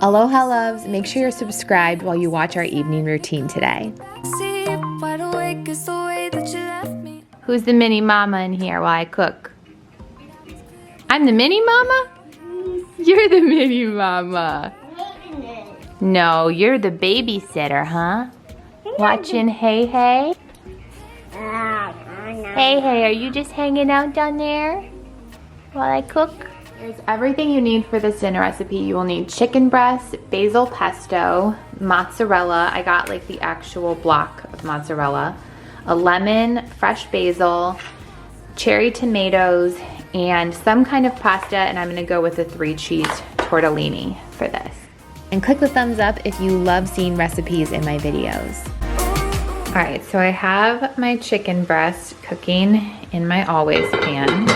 Aloha loves, make sure you're subscribed while you watch our evening routine today. Who's the mini mama in here while I cook? I'm the mini mama? You're the mini mama. No, you're the babysitter, huh? Watching Hey Hey? Hey Hey, are you just hanging out down there while I cook? Here's everything you need for this dinner recipe. You will need chicken breast, basil pesto, mozzarella. I got like the actual block of mozzarella, a lemon, fresh basil, cherry tomatoes, and some kind of pasta, and I'm gonna go with a 3-cheese tortellini for this. And click the thumbs up if you love seeing recipes in my videos. All right, so I have my chicken breast cooking in my always pan,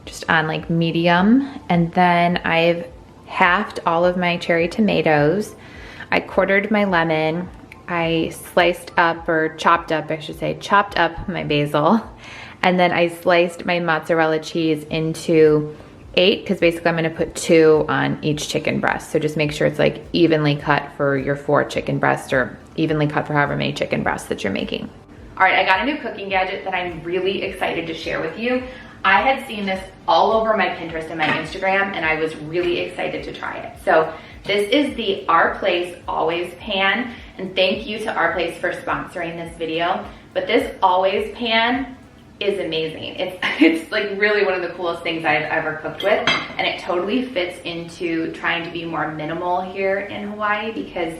just on like medium, and then I've halved all of my cherry tomatoes. I quartered my lemon. I sliced up, or chopped up, I should say, chopped up my basil. And then I sliced my mozzarella cheese into 8, because basically I'm gonna put 2 on each chicken breast. So just make sure it's like evenly cut for your 4 chicken breasts, or evenly cut for however many chicken breasts that you're making. All right, I got a new cooking gadget that I'm really excited to share with you. I had seen this all over my Pinterest and my Instagram, and I was really excited to try it. So this is the Our Place Always Pan, and thank you to Our Place for sponsoring this video. But this Always Pan is amazing. It's like really one of the coolest things I've ever cooked with, and it totally fits into trying to be more minimal here in Hawaii because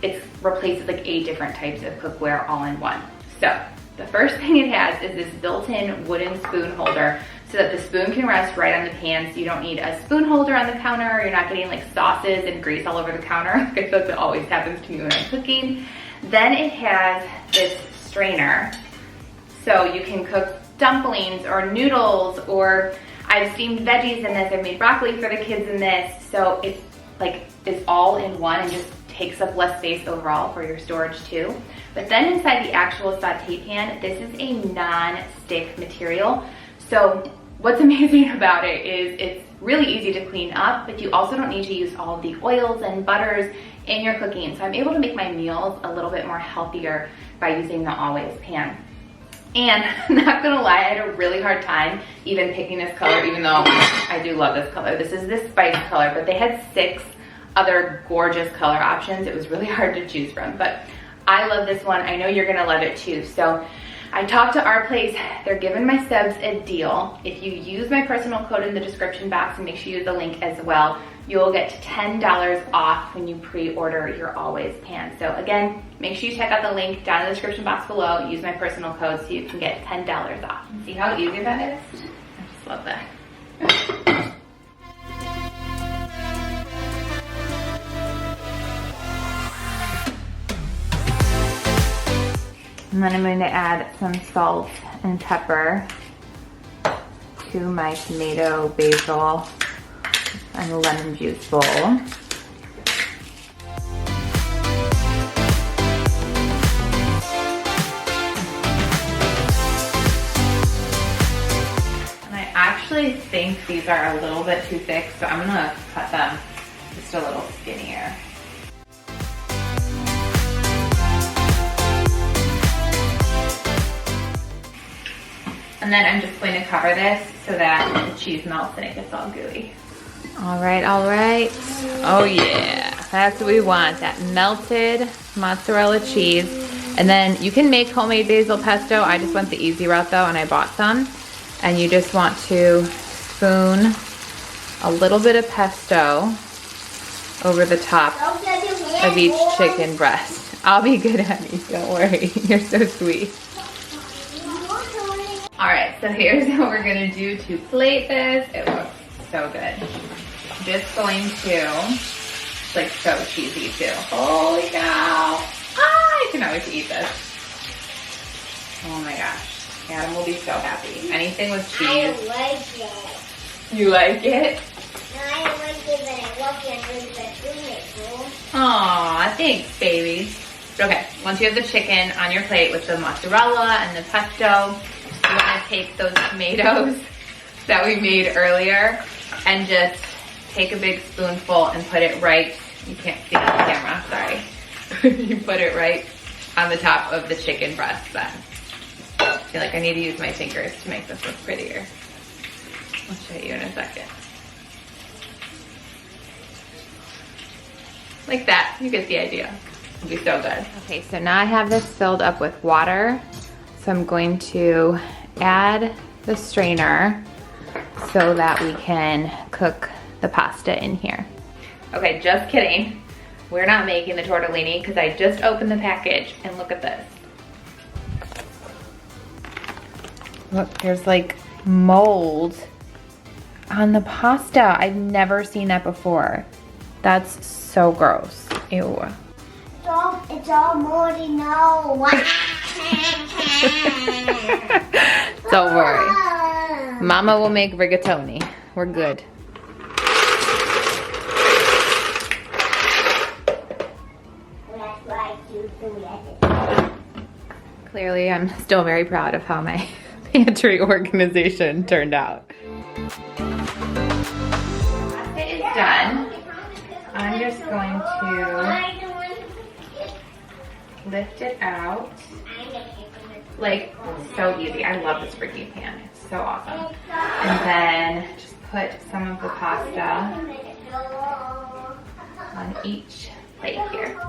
it replaces like 8 different types of cookware all in one. So the first thing it has is this built-in wooden spoon holder so that the spoon can rest right on the pan, so you don't need a spoon holder on the counter, or you're not getting like sauces and grease all over the counter. I feel like that always happens to me when I'm cooking. Then it has this strainer, so you can cook dumplings or noodles, or I've steamed veggies in this. I've made broccoli for the kids in this. So it's like, it's all in one and just takes up less space overall for your storage too. But then inside the actual saute pan, this is a non-stick material. So what's amazing about it is it's really easy to clean up, but you also don't need to use all the oils and butters in your cooking. So I'm able to make my meals a little bit more healthier by using the Always Pan. And I'm not gonna lie, I had a really hard time even picking this color, even though I do love this color. This is this spice color, but they had 6 other gorgeous color options. It was really hard to choose from, but I love this one. I know you're gonna love it too. So I talked to Our Place. They're giving my subs a deal. If you use my personal code in the description box, and make sure you use the link as well, you'll get $10 off when you pre-order your Always Pan. So again, make sure you check out the link down in the description box below. Use my personal code so you can get $10 off. See how easy that is? I just love that. And then I'm going to add some salt and pepper to my tomato, basil, and lemon juice bowl. And I actually think these are a little bit too thick, so I'm gonna cut them just a little skinnier. And then I'm just going to cover this so that the cheese melts and it gets all gooey. All right, all right. Oh yeah, that's what we want, that melted mozzarella cheese. And then you can make homemade basil pesto. I just went the easy route though, and I bought some. And you just want to spoon a little bit of pesto over the top of each chicken breast. I'll be good, honey, don't worry. You're so sweet. All right, so here's what we're gonna do to plate this. It looks so good. I'm just going to, it's like so cheesy too. Holy cow. Ah, I can always eat this. Oh my gosh, Adam will be so happy. Anything with cheese. I like it. You like it? No, I don't like it, but I love it. I'm going to spoon it, cool? Aw, thanks, baby. Okay, once you have the chicken on your plate with the mozzarella and the pesto, you want to take those tomatoes that we made earlier and just take a big spoonful and put it right You can't see on the camera, sorry. You put it right on the top of the chicken breast then. I feel like I need to use my fingers to make this look prettier. I'll show you in a second. Like that, you get the idea. It'll be so good. Okay, so now I have this filled up with water. So I'm going to add the strainer so that we can cook the pasta in here. Okay, just kidding. We're not making the tortellini because I just opened the package and look at this. Look, there's like mold on the pasta. I've never seen that before. That's so gross. Ew. It's all moldy now. Don't worry. Mama will make rigatoni. We're good. Clearly, I'm still very proud of how my pantry organization turned out. Pasta is done. I'm just going to lift it out. Like, so easy. I love this freaking pan. It's so awesome. And then just put some of the pasta on each plate here.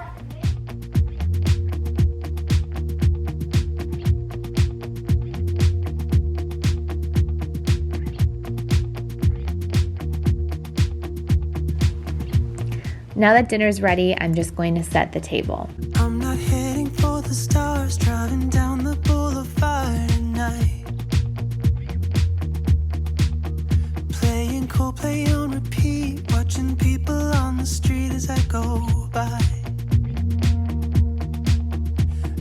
Now that dinner's ready, I'm just going to set the table. I'm not heading for the stars, driving down the boulevard tonight. Playing Coldplay on repeat, watching people on the street as I go by.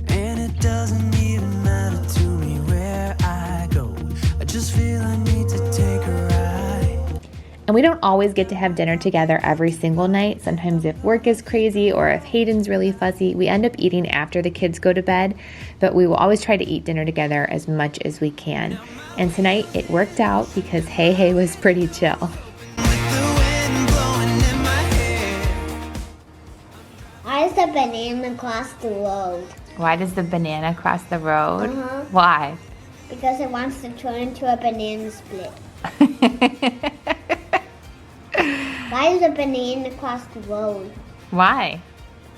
And it doesn't even matter to me where I go, I just feel I need to take a ride. And we don't always get to have dinner together every single night. Sometimes if work is crazy or if Hayden's really fussy, we end up eating after the kids go to bed, but we will always try to eat dinner together as much as we can. And tonight it worked out because Hey Hey was pretty chill. Why does the banana cross the road? Why does the banana cross the road? Uh-huh. Why? Because it wants to turn into a banana split. Why does a banana cross the road? Why?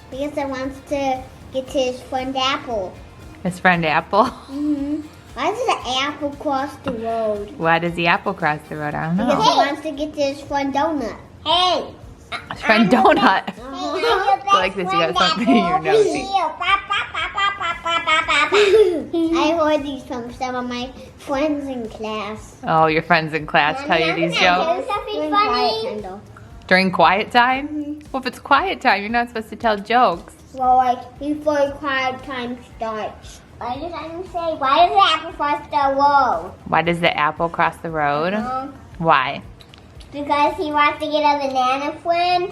Because it wants to get to his friend Apple. His friend Apple? Why does the apple cross the road? Why does the apple cross the road? I don't Because know. he wants to get to his friend Donut. Hey! His friend Donut. I like this, you got something in your nose. I heard these from some of my friends in class. Oh, your friends in class tell you these jokes? Something funny. During quiet time? Well, if it's quiet time, you're not supposed to tell jokes. Well, like before quiet time starts. Why does the apple cross the road? Why does the apple cross the road? Why? Because he wants to get a banana friend.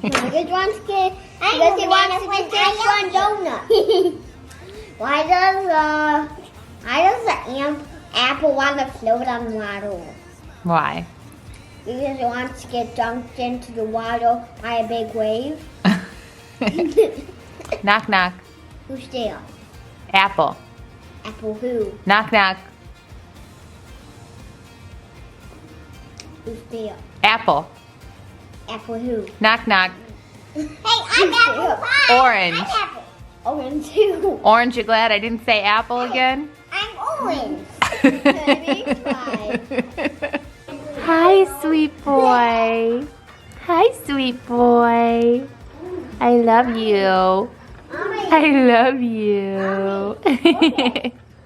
Because he wants to get his friend Donut. Why does the apple want to float on water? Why? Because it wants to get dunked into the water by a big wave. Knock, knock. Who's there? Apple. Apple who? Knock, knock. Who's there? Apple. Apple who? Knock, knock. Hey, I'm apple pie. Orange. I'm apple. Orange who? Orange, you glad I didn't say apple again? I'm orange. Let me try. Hi, sweet boy. Hi, sweet boy. I love you. I love you.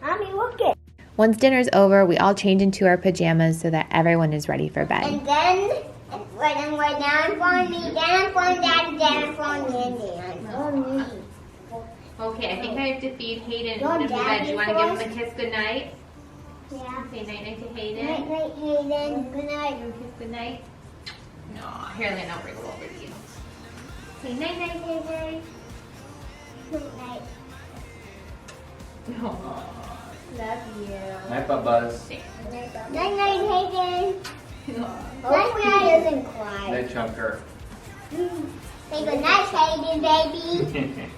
Mommy, look it. Once dinner's over, we all change into our pajamas so that everyone is ready for bed. And then, when I'm going down for me, down for daddy, down for me. Okay, I think I have to feed Hayden Your in the bed. Do you want to give him daddy a kiss goodnight? Yeah. Say night-night to Hayden. Night, night, Hayden. Good night. Kiss goodnight. No, here, Lynn, I'll bring him over to you. Say night-night, Hayden. Good night. Love you. Night, Bubba's. Night, night, Hayden. Hopefully he doesn't cry. Night, Chunker. Say good night, Hayden, baby.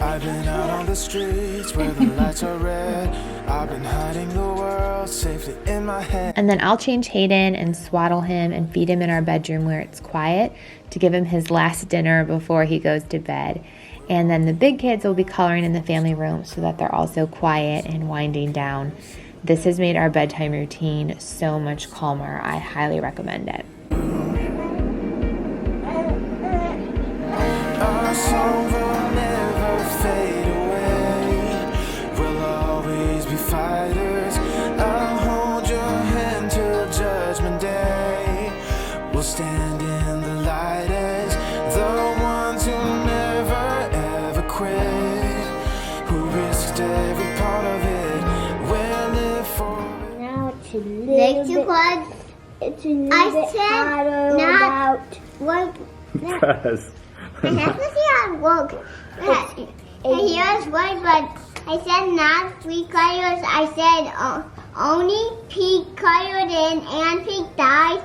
I've been out on the streets where the lights are red. I've been hiding the world safely in my head. And then I'll change Hayden and swaddle him and feed him in our bedroom where it's quiet to give him his last dinner before he goes to bed. And then the big kids will be coloring in the family room so that they're also quiet and winding down. This has made our bedtime routine so much calmer. I highly recommend it. Our song will never fade away. We'll always be fighters. I'll hold your hand till Judgment Day. We'll stand in the light as the ones who never ever quit, who risked every part of it. We'll live for it. Now it's a little bit harder. It's a little bit harder about what. Because I have to see how it works. And here's one, but I said not 3 colors. I said only pink colored in and pink dyes.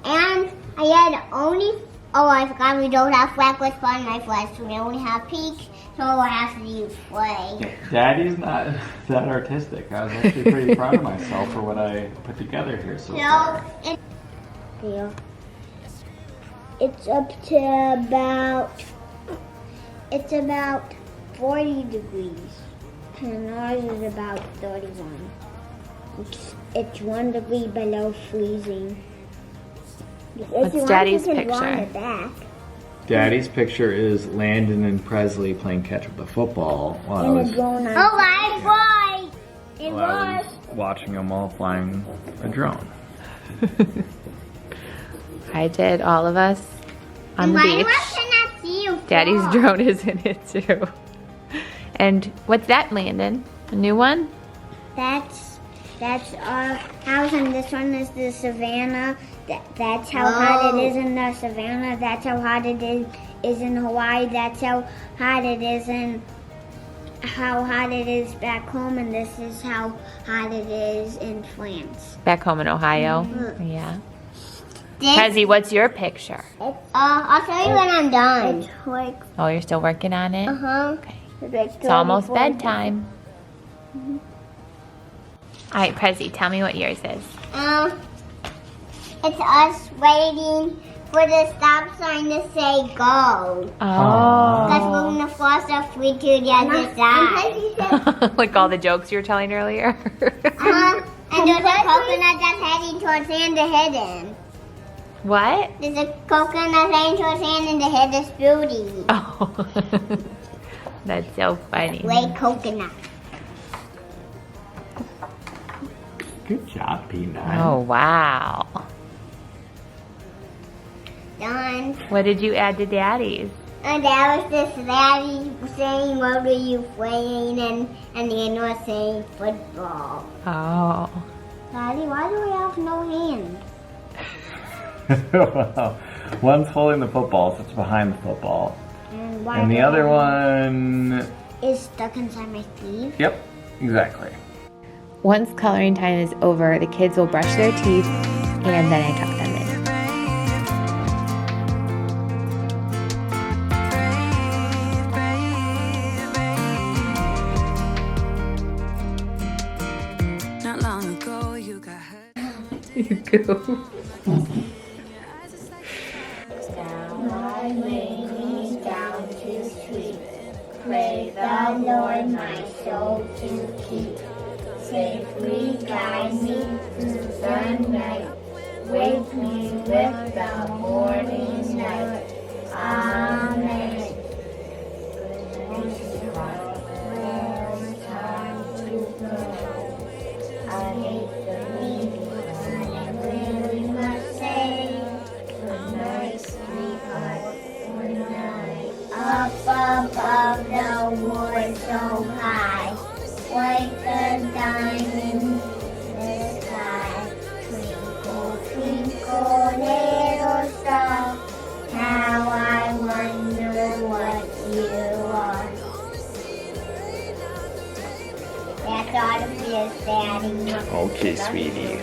And I had only, oh, I forgot we don't have fleckless on my flesh. So we only have pink, so I have to use flay. Daddy's not that artistic. I was actually pretty proud of myself for what I put together here so far. Here. It's up to about 40 degrees. And ours is about 31. It's 1 degree below freezing. What's Daddy's picture? Daddy's picture is Landon and Presley playing catch with the football while I was, It while I was. was watching them all flying a drone. I did all of us on the beach. Cannot see you. Daddy's drone is in it too. And what's that, Landon? A new one? That's our house, and this one is the savannah. That's how hot it is in the savannah. That's how hot it is in Hawaii. That's how hot it is back home, and this is how hot it is in France. Back home in Ohio? Yeah. This, Prezi, what's your picture? I'll show you when I'm done. It's like, Oh, you're still working on it? okay. It's almost bedtime. All right, Prezi, tell me what yours is. It's us waiting for the stop sign to say go. Oh. Because we're going to cross the street to the other side. Like all the jokes you were telling earlier? And there's a coconut that's heading towards Santa Hidden. What? There's a coconut heading towards Santa Hidden's beauty. Oh. That's so funny. Red coconut. Good job, Peanut. Oh, wow. Done. What did you add to Daddy's? And that was just Daddy saying, what are you playing? And the other was saying football. Oh. Daddy, why do we have no hands? Well, one's holding the football, so it's behind the football. And, why And the do other I- one, is stuck inside my sleeve. yep, exactly. Once coloring time is over, the kids will brush their teeth and then I tuck them in. Not long ago, you got hurt. You go. Down to sleep. Pray the Lord my soul to keep. Safely guide me through the night. Wake me with the morning light. Amen. Time to go. I hate the leaving, and I really must say good night, sweetheart. Good night. Up above the wood so high, like the diamond in the sky. Twinkle, twinkle, little star, how I Okay, sweetie.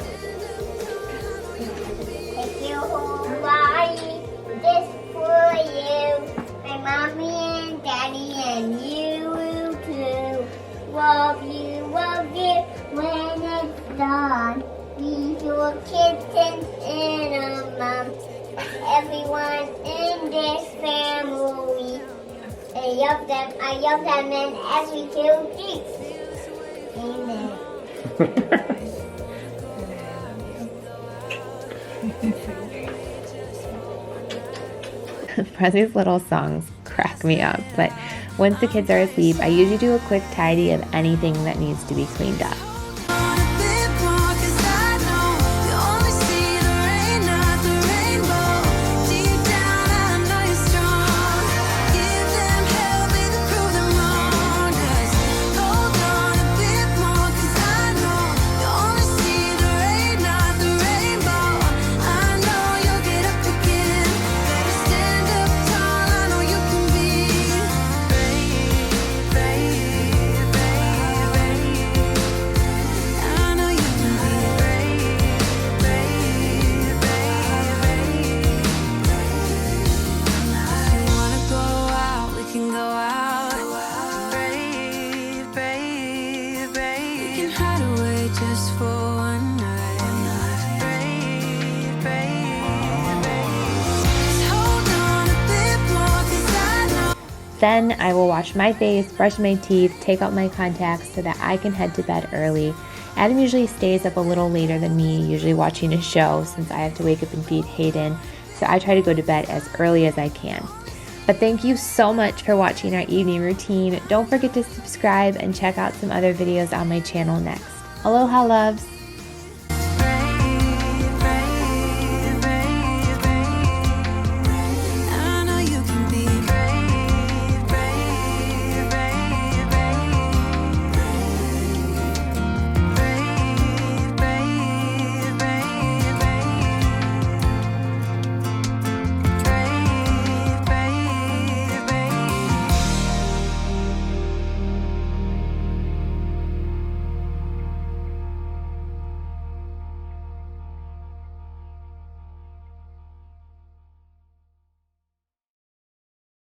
Take you home, body, this for you. My mommy and daddy and you too. Love you when it's done. Leave your kittens in a mom. Everyone in this family. I love them and every little thing. Amen. Prezi's little songs crack me up, but once the kids are asleep, I usually do a quick tidy of anything that needs to be cleaned up. Then I will wash my face, brush my teeth, take out my contacts so that I can head to bed early. Adam usually stays up a little later than me, usually watching a show since I have to wake up and feed Hayden, so I try to go to bed as early as I can. But thank you so much for watching our evening routine. Don't forget to subscribe and check out some other videos on my channel next. Aloha loves!